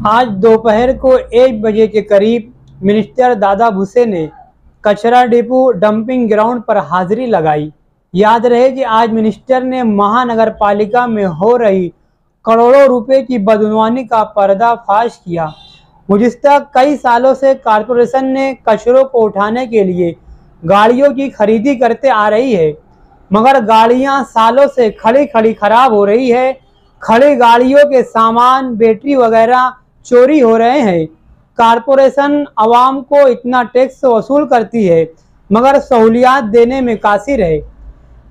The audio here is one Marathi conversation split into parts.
आज दोपहर को 1 बजे के करीब मिनिस्टर दादा भुसे ने कचरा डिपो डंपिंग ग्राउंड पर हाजिरी लगाई। याद रहे कि आज मिनिस्टर ने महानगर पालिका में हो रही करोड़ों रुपए की बदनवानी का पर्दाफाश किया। गुज़िश्ता कई सालों से कॉरपोरेशन ने कचरों को उठाने के लिए गाड़ियों की खरीदी करते आ रही है, मगर गाड़ियां सालों से खड़ी खड़ी खराब हो रही है। खड़ी गाड़ियों के सामान, बैटरी वगैरह चोरी हो रहे हैं। कॉरपोरेशन आवाम को इतना टैक्स वसूल करती है, मगर सहूलियात देने में कासिर है।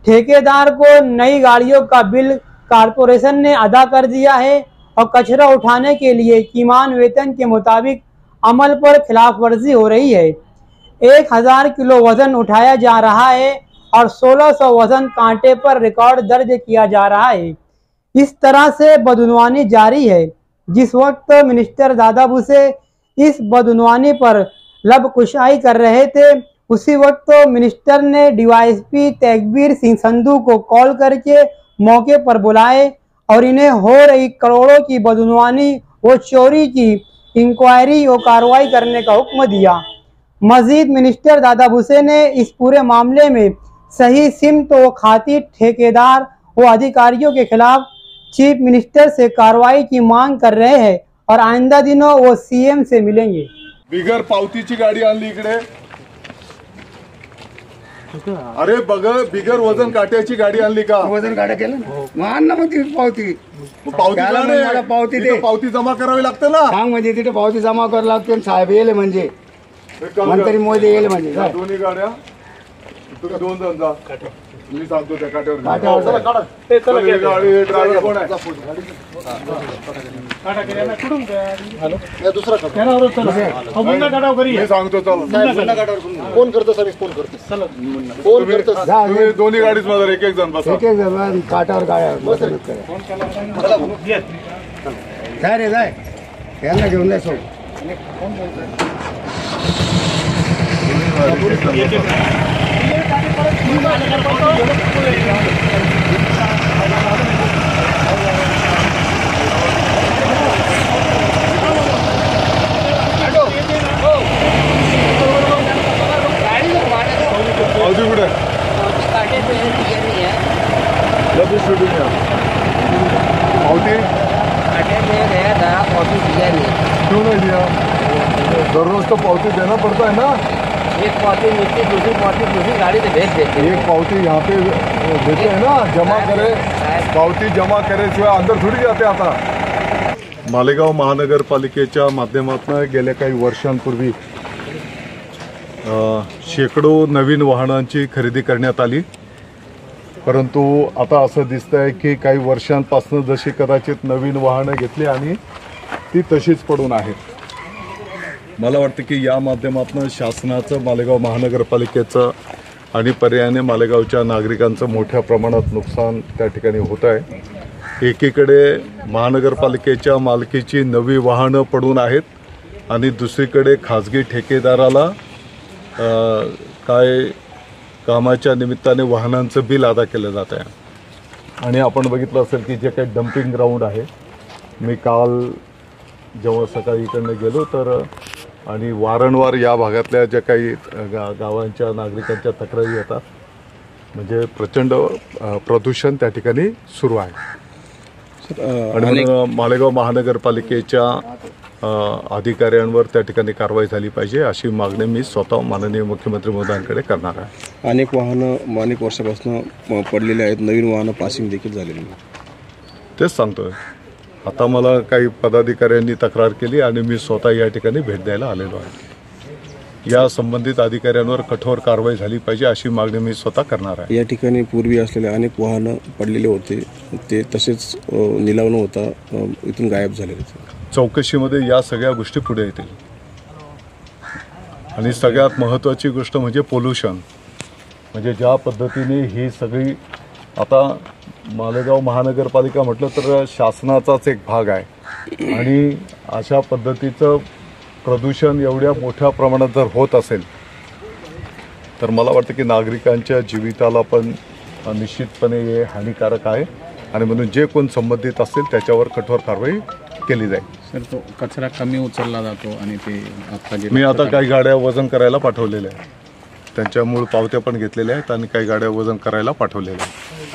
ठेकेदार को नई गाड़ियों का बिल कॉरपोरेशन ने अदा कर दिया है और कचरा उठाने के लिए कीमान वेतन के मुताबिक अमल पर खिलाफवर्जी हो रही है। 1000 किलो वजन उठाया जा रहा है और 1600 वजन कांटे पर रिकॉर्ड दर्ज किया जा रहा है। इस तरह से बदनवानी जारी है। जिस वक्त मिनिस्टर दादा भुसे इस बदनवानी पर लबकुशाई कर रहे थे, उसी वक्त मिनिस्टर ने डीवाईएसपी तेगबीर सिंह संधू को कॉल करके मौके पर बुलाए और इन्हें हो रही करोड़ों की बदनवानी व चोरी की इंक्वायरी और कार्रवाई करने का हुक्म दिया। मजीद मिनिस्टर दादा भुसे ने इस पूरे मामले में सही सिमत व खातिर ठेकेदार व अधिकारियों के खिलाफ चीफ मिनिस्टर से कार्रवाई की मांग कर रहे हैं और आइंदा दिनों वो सीएम से मिलेंगे। बिगर पावतीची गाडी आणली इकडे। अरे बिगर वजन काट्याची गाडी आणली का? वजन काट्या केलं ना, आण ना मग ती पावती पावती दे, पावती जमा करावी लागते ना। सांग म्हणजे तिथे पावती जमा करावी लागते। साहेब येले म्हणजे मंत्री मोदी येले म्हणजे दोन्ही गाड्या तुला 2 जण जा, मी सांगतो त्या काट्यावर गाडी ड्रायव्हर कोण आहे? मी सांगतो फोन करतो सर, फोन करतो तुम्ही दोन्ही गाडीच माझा एक जण बसा, एक जण काटावर गाड्या काय रे जाय यांना घेऊन जाय सोड। क्यों नहीं दिया? दररोज तो पावती देना पड़ता है ना। एक पावती मिलती, दूसरी पावती दूसरी गाड़ी से भेज देते हैं। एक पावती यहाँ पे देते हैं ना, जमा करे, पावती जमा करे शिवाय अंदर थोडी जाते। आता मालेगाव महानगरपालिकेच्या माध्यमातून गेल्या काही वर्षांपूर्वी शेकडो नवीन वाहनांची खरेदी करण्यात आली, परंतु आता असं दिसतंय की काही वर्षांपासून जशी कदाचित नवीन वाहनं घेतली आणि ती तशीच पडून आहेत। मला वाटतं की या माध्यमातून शासनाचं, मालेगाव महानगरपालिकेचं आणि पर्यायाने मालेगावच्या नागरिकांचं मोठ्या प्रमाणात नुकसान त्या ठिकाणी होत आहे। एकीकडे महानगरपालिकेच्या मालकीची नवी वाहनं पडून आहेत आणि दुसरीकडे खाजगी ठेकेदाराला काय कामाच्या निमित्ताने वाहनांचं बिल अदा केलं जात आहे। आणि आपण बघितलं असेल की जे काही डंपिंग ग्राउंड आहे, मी काल जेव्हा सकाळी इकडनं गेलो तर आणि वारंवार या भागातल्या ज्या काही गावांच्या नागरिकांच्या तक्रारी येतात, म्हणजे प्रचंड प्रदूषण त्या ठिकाणी सुरू आहे। आणि मालेगाव महानगरपालिकेच्या अधिकाऱ्यांवर त्या ठिकाणी कारवाई झाली पाहिजे अशी मागणी मी स्वतः माननीय मुख्यमंत्री महोदयांकडे करणार आहे। अनेक वाहनं अनेक वर्षापासून पडलेले आहेत, नवीन वाहनं पासिंग देखील झालेली नाही। तेच सांगतोय, आता मला काही पदाधिकाऱ्यांनी तक्रार केली आणि मी स्वतः या ठिकाणी भेट द्यायला आलेलो आहे। या संबंधित अधिकाऱ्यांवर कठोर कारवाई झाली पाहिजे अशी मागणी मी स्वतः करणार आहे। या ठिकाणी पूर्वी असलेले अनेक वाहनं पडलेले होते, ते तसेच निलाव न होता इथून गायब झालेले होते। चौकशीमध्ये या सगळ्या गोष्टी पुढे येतील आणि सगळ्यात महत्त्वाची गोष्ट म्हणजे पोल्युशन। म्हणजे ज्या पद्धतीने ही सगळी आता मालेगाव महानगरपालिका म्हटलं तर शासनाचाच एक भाग आहे आणि अशा पद्धतीचं प्रदूषण एवढ्या मोठ्या प्रमाणात जर होत असेल तर मला वाटतं की नागरिकांच्या जीविताला पण निश्चितपणे हे हानिकारक आहे आणि म्हणून जे कोण संबंधित असतील त्याच्यावर कठोर कारवाई केली जाईल. सर तो कचरा कमी उचलला जातो आणि ते आता जे मी आता काही गाड्या वजन करायला पाठवलेल्या आहेत, त्यांच्या मूळ पावत्या पण घेतलेल्या आहेत आणि काही गाड्या वजन करायला पाठवलेल्या आहेत.